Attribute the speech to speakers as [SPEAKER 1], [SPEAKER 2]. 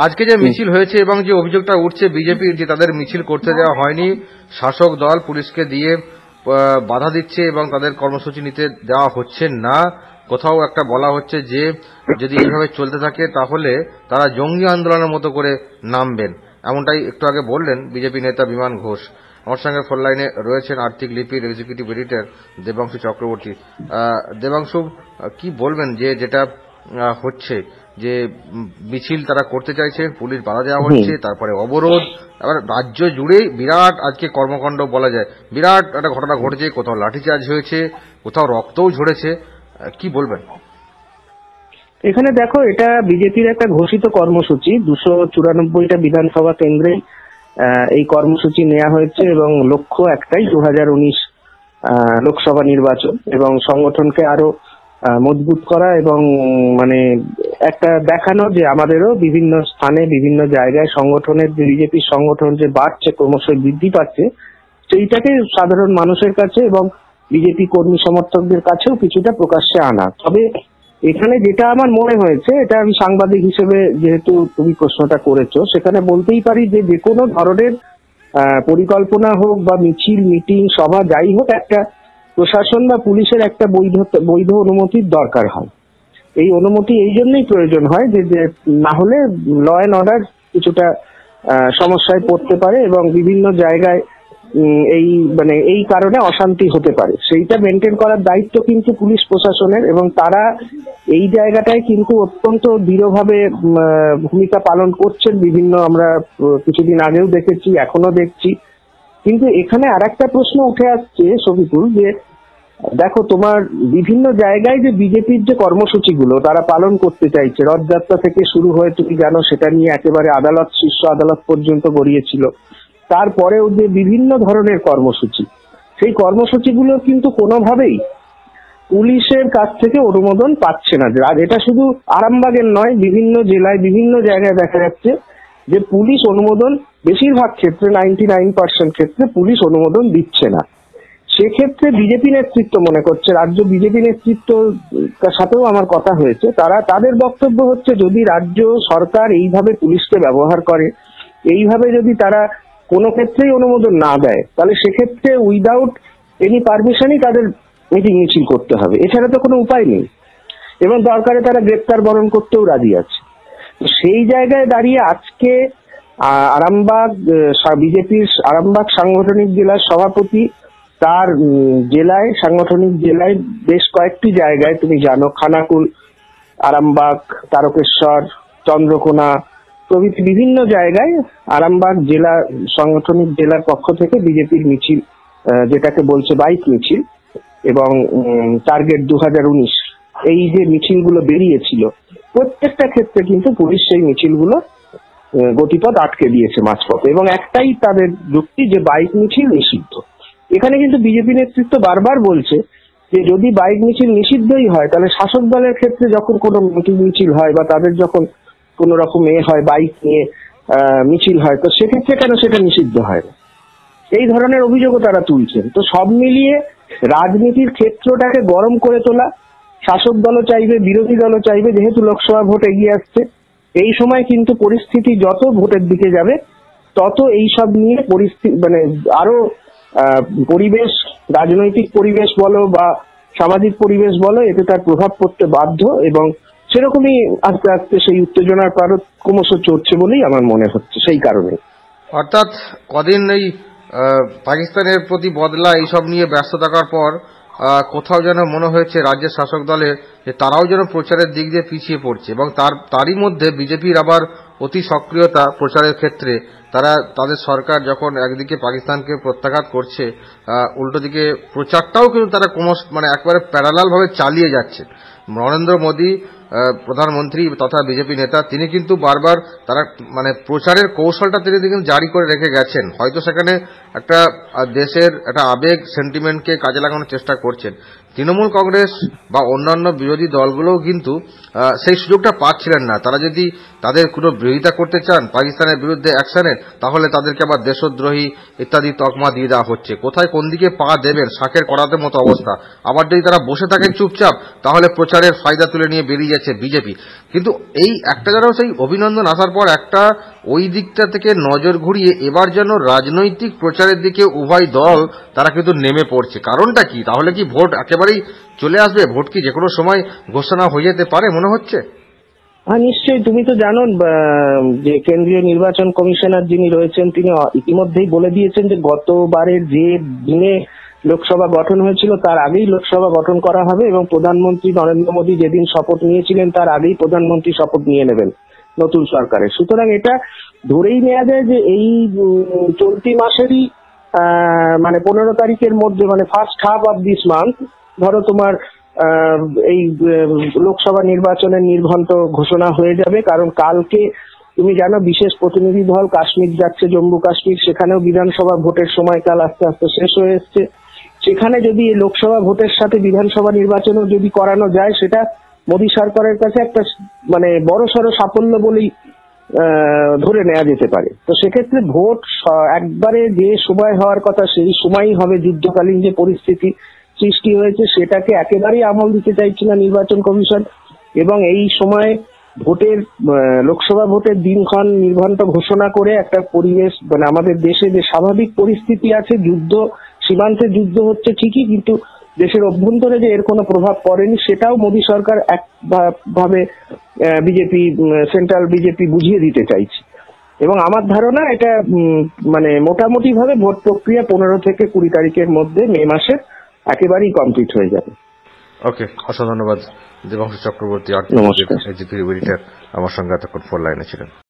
[SPEAKER 1] আজকে যে মিছিল হয়েছে এবং যে অভিযোগটা উঠছে বিজেপির যে তাদের মিছিল করতে দেওয়া হয়নি, শাসক দল পুলিশকে দিয়ে বাধা দিচ্ছে এবং তাদের কর্মসূচি নিতে দেওয়া হচ্ছে না, কোথাও একটা বলা হচ্ছে যে যদি এইভাবে চলতে থাকে তাহলে তারা জঙ্গি আন্দোলনের মতো করে নামবেন, এমনটাই একটু আগে বললেন বিজেপি নেতা বিমান ঘোষ। আমার সঙ্গে ফোন লাইনে রয়েছেন আর্থিক লিপির এক্সিকিউটিভ এডিটর দেবাংশু চক্রবর্তী। দেবাংশু, কি বলবেন যে যেটা হচ্ছে যে মিছিল তারা করতে চাইছে, পুলিশ বাধা দেওয়া হচ্ছে, তারপরে অবরোধ, আবার রাজ্য জুড়েই বিরাট আজকে কর্মকাণ্ড বলা যায়, বিরাট একটা ঘটনা ঘটেছে, কোথাও লাঠিচার্জ হয়েছে, কোথাও রক্তও ঝরেছে, কি বলবেন?
[SPEAKER 2] এখানে দেখো, এটা বিজেপির একটা ঘোষিত কর্মসূচি, 294টা বিধানসভা কেন্দ্রে এই কর্মসূচি নেওয়া হয়েছে এবং লক্ষ্য একটাই, 2019 লোকসভা নির্বাচন এবং সংগঠনকে আরো মজবুত করা এবং মানে একটা দেখানো যে আমাদেরও বিভিন্ন স্থানে বিভিন্ন জায়গায় সংগঠনের যে বিজেপির সংগঠন যে বাড়ছে, ক্রমশই বৃদ্ধি পাচ্ছে, সেইটাকে সাধারণ মানুষের কাছে এবং বিজেপি কর্মী সমর্থকদের কাছেও কিছুটা প্রকাশ্যে আনা। তবে এখানে যেটা আমার মনে হয়েছে, এটা আমি সাংবাদিক হিসেবে যেহেতু তুমি প্রশ্নটা করেছো, সেখানে বলতেই পারি যে যে কোনো ধরনের পরিকল্পনা হোক বা মিছিল, মিটিং, সভা যাই হোক, একটা প্রশাসন বা পুলিশের একটা বৈধ অনুমতির দরকার হয়। এই অনুমতি এই জন্যই প্রয়োজন হয় যে না হলে ল অ্যান্ড অর্ডার কিছুটা সমস্যায় পড়তে পারে এবং বিভিন্ন জায়গায় এই কারণে অশান্তি হতে পারে। সেইটা মেনটেন করার দায়িত্ব কিন্তু পুলিশ প্রশাসনের এবং তারা এই জায়গাটায় কিন্তু অত্যন্ত দৃঢ়ভাবে ভূমিকা পালন করছেন। বিভিন্ন আমরা কিছুদিন আগেও দেখেছি, এখনো দেখছি। কিন্তু এখানে আরেকটা প্রশ্ন উঠে আসছে শফিকুল, যে দেখো তোমার বিভিন্ন জায়গায় যে বিজেপির যে কর্মসূচিগুলো তারা পালন করতে চাইছে, রথযাত্রা থেকে শুরু হয়ে তুমি জানো সেটা নিয়ে একেবারে আদালত, শীর্ষ আদালত পর্যন্ত গড়িয়েছিল। তারপরেও যে বিভিন্ন ধরনের কর্মসূচি, সেই কর্মসূচিগুলো কিন্তু কোনোভাবেই পুলিশের কাছ থেকে অনুমোদন পাচ্ছে না। আর এটা শুধু আরামবাগের নয়, বিভিন্ন জেলায় বিভিন্ন জায়গায় দেখা যাচ্ছে যে পুলিশ অনুমোদন বেশিরভাগ ক্ষেত্রে 99% ক্ষেত্রে পুলিশ অনুমোদন দিচ্ছে না। সেক্ষেত্রে বিজেপি নেতৃত্ব মনে করছে, রাজ্য বিজেপি নেতৃত্বের সাথেও আমার কথা হয়েছে, তাদের বক্তব্য হচ্ছে যদি রাজ্য সরকার এইভাবে পুলিশকে ব্যবহার করে, এইভাবে যদি তারা কোনো ক্ষেত্রেই অনুমোদন না দেয়, তাহলে সেক্ষেত্রে উইদাউট এনি পারমিশনই তাদের মিটিং মিছিল করতে হবে, এছাড়া তো কোনো উপায় নেই। এবং দরকারে তারা গ্রেপ্তার বরণ করতেও রাজি আছে। তো সেই জায়গায় দাঁড়িয়ে আজকে আরামবাগ বিজেপির আরামবাগ সাংগঠনিক জেলার সভাপতি তার সাংগঠনিক জেলায় বেশ কয়েকটি জায়গায়, তুমি জানো, খানাকুল, আরামবাগ, তারকেশ্বর, চন্দ্রকোনা প্রভৃতি বিভিন্ন জায়গায় আরামবাগ জেলা সাংগঠনিক জেলার পক্ষ থেকে বিজেপির মিছিল, যেটাকে বলছে বাইক মিছিল এবং টার্গেট 2019, এই যে মিছিলগুলো বেরিয়েছিল, প্রত্যেকটা ক্ষেত্রে কিন্তু পুলিশ সেই মিছিলগুলো গতিপথ আটকে দিয়েছে মাঝপথে এবং একটাই তাদের যুক্তি যে বাইক মিছিল নিষিদ্ধ। এখানে কিন্তু বিজেপি নেতৃত্ব বারবার বলছে যে যদি বাইক মিছিল নিষিদ্ধই হয়, তাহলে শাসক দলের ক্ষেত্রে যখন কোনো মিছিল হয় বা তাদের যখন কোন রকম হয় বাইক নিয়ে মিছিল হয়, তো সেক্ষেত্রে কেন সেটা নিষিদ্ধ হয় না? এই ধরনের অভিযোগও তারা তুলছেন। তো সব মিলিয়ে রাজনীতির ক্ষেত্রটাকে গরম করে তোলা, শাসক দলও চাইবে, বিরোধী দলও চাইবে, যেহেতু লোকসভা ভোট এগিয়ে আসছে, এই সময় কিন্তু পরিস্থিতি যত ভোটের দিকে যাবে তত এই সব নিয়ে পরিস্থিতি আরো পরিবেশ, রাজনৈতিক পরিবেশ বলো বা সামাজিক পরিবেশ বলো, এতে তার প্রভাব পড়তে বাধ্য এবং সেরকমই আস্তে আস্তে সেই উত্তেজনার পারদ ক্রমশ চড়ছে বলেই আমার মনে হচ্ছে। সেই কারণে
[SPEAKER 1] অর্থাৎ কদিন এই পাকিস্তানের প্রতি বদলা এইসব নিয়ে ব্যস্ত থাকার পর কোথাও যেন মনে হয়েছে রাজ্যের শাসক দলের যে তারাও যেন প্রচারের দিক দিয়ে পিছিয়ে পড়ছে এবং তারই মধ্যে বিজেপির আবার অতি সক্রিয়তা প্রচারের ক্ষেত্রে। তারা তাদের সরকার যখন একদিকে পাকিস্তানকে প্রত্যাঘাত করছে, উল্টো দিকে প্রচারটাও কিন্তু তারা একবারে প্যারালাল ভাবে চালিয়ে যাচ্ছে। নরেন্দ্র মোদী প্রধানমন্ত্রী তথা বিজেপি নেতা, তিনি কিন্তু বারবার তারা প্রচারের কৌশলটা তিনি কিন্তু জারি করে রেখে গেছেন। হয়তো সেখানে একটা দেশের একটা আবেগ, সেন্টিমেন্টকে কাজে লাগানোর চেষ্টা করছেন। তৃণমূল কংগ্রেস বা অন্যান্য বিরোধী দলগুলোও কিন্তু সেই সুযোগটা পাচ্ছিলেন না। তারা যদি তাদের কোনো বিরোধিতা করতে চান পাকিস্তানের বিরুদ্ধে অ্যাকশনের, তাহলে তাদেরকে আবার দেশদ্রোহী ইত্যাদি তকমা দিয়ে দেওয়া হচ্ছে। কোথায় কোন দিকে পা দেবেন, শাঁখের করাতের মতো অবস্থা। আবার যদি তারা বসে থাকেন চুপচাপ, তাহলে প্রচারের ফায়দা তুলে নিয়ে বেরিয়ে চাইছে বিজেপি। কিন্তু এই একটা যেন সেই অভিনন্দন আসার পর একটা ওই দিকটা থেকে নজর ঘুরিয়ে এবার যেন রাজনৈতিক প্রচারের দিকে উভয় দল তারা কিন্তু নেমে পড়ছে। কারণটা কি? তাহলে কি ভোট একেবারেই চলে আসবে? ভোট কি যে কোনো সময় ঘোষণা হয়ে যেতে পারে মনে হচ্ছে?
[SPEAKER 2] হ্যাঁ, নিশ্চয়ই। তুমি তো জানো যে কেন্দ্রীয় নির্বাচন কমিশনার যিনি রয়েছেন তিনি ইতিমধ্যেই বলে দিয়েছেন যে গতবারের যে দিনে লোকসভা গঠন হয়েছিল তার আগেই লোকসভা গঠন করা হবে এবং প্রধানমন্ত্রী নরেন্দ্র মোদী যেদিন শপথ নিয়েছিলেন তার আগেই প্রধানমন্ত্রী শপথ নিয়ে নেবেন নতুন সরকারের। সুতরাং এটা ধরেই নেওয়া যায় যে এই চলতি মাসেরই মানে 15 তারিখের মধ্যে, মানে first half of this month, ধরো তোমার এই লোকসভা নির্বাচনের নির্ঘণ্ট ঘোষণা হয়ে যাবে। কারণ কালকে তুমি জানো বিশেষ প্রতিনিধি দল কাশ্মীর যাচ্ছে, জম্মু কাশ্মীর, সেখানেও বিধানসভা ভোটের সময়কাল আস্তে আস্তে শেষ হয়ে এসছে। সেখানে যদি এই লোকসভা ভোটের সাথে বিধানসভা নির্বাচনও যদি করানো যায় সেটা মোদী সরকারের কাছে একটা মানে বড়সড় সাফল্য বলেই ধরে নেওয়া যেতে পারে। তো সেক্ষেত্রে ভোট একবারে যে সময় হওয়ার কথা সেই সময়ই হবে। যুদ্ধকালীন যে পরিস্থিতি সৃষ্টি হয়েছে সেটাকে একেবারেই আমল দিতে চাইছে না নির্বাচন কমিশন, এবং এই সময় ভোটের লোকসভা ভোটের দিনক্ষণ নির্ঘণ্ট ঘোষণা করে একটা পরিবেশ, মানে আমাদের দেশে যে স্বাভাবিক পরিস্থিতি আছে, যুদ্ধ সীমান্তে যুদ্ধ হচ্ছে ঠিকই, কিন্তু দেশের অভ্যন্তরে যে এর কোনো প্রভাব পড়েনি সেটাও মোদী সরকার একভাবে বিজেপি, সেন্ট্রাল বিজেপি বুঝিয়ে দিতে চাইছে। এবং আমার ধারণা এটা মানে মোটামুটি ভাবে ভোট প্রক্রিয়া 15 থেকে 20 তারিখের মধ্যে, মে মাসে একেবারেই কমপ্লিট হয়ে যাবে।
[SPEAKER 1] ওকে, অসংখ্য ধন্যবাদ দেবাংশু চক্রবর্তী,
[SPEAKER 2] নমস্কার।
[SPEAKER 1] এজিপির এডিটর, আমার সঙ্গে এতক্ষণ ফোন লাইনে ছিলেন।